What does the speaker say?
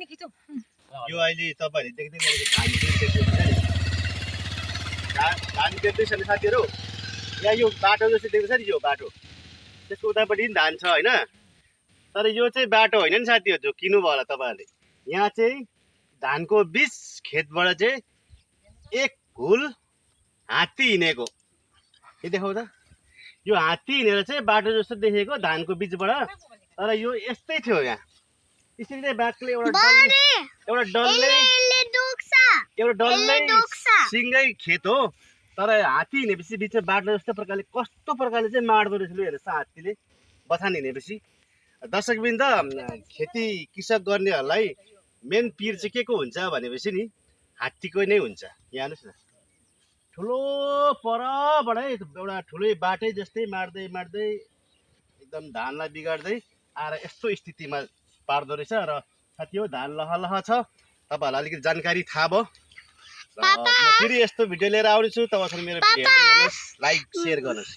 यो अहिले तपाईहरुले देख्दै गरेको धान बेच्दैछ नि साथीहरु। यहाँ यो बाटो जस्तो देख्दैछ नि यो बाटो। त्यसको उतापट्टि पनि धान छ हैन। तर यो चाहिँ बाटो हैन नि साथीहरु, जो किन्नु भयो होला तपाईहरुले। यहाँ चाहिँ धानको बीच खेतबाट चाहिँ एक हुल हात्ती हिँडेको। के देखाउ त? यो हात्ती हिँडेर चाहिँ बाटो जस्तो देखेको धानको बीचबाट। तर यो यस्तै थियो यहाँ। त्यसरी नै बाघले एउटा डल्लै सिंगै खेत हो। तर हात्ती हिँडेपछि बीचमा बाटो जस्तो प्रकारले कस्तो प्रकारले चाहिँ माड्दो रहेछ लु हेर्नुहोस् हात्तीले बथान हिँडेपछि। दर्शकवृन्द, खेती कृषक गर्नेहरूलाई मेन पिर चाहिँ के को हुन्छ भनेपछि नि हात्तीको नै हुन्छ। यहाँ हेर्नुहोस् न, ठुलो परबाटै एउटा ठुलै बाटै जस्तै माड्दै एकदम धानलाई बिगार्दै आएर यस्तो स्थितिमा पार्दो रहेछ। र साथी हो धान लहलह छ। तपाईहरुलाई अलिकति जानकारी थाहा भयो। म फेरि यस्तो भिडियो लिएर आउनेछु। तबसम्म मेरो भिडियो हेर्दै गर्नुहोस्, लाइक शेयर गर्नुहोस्।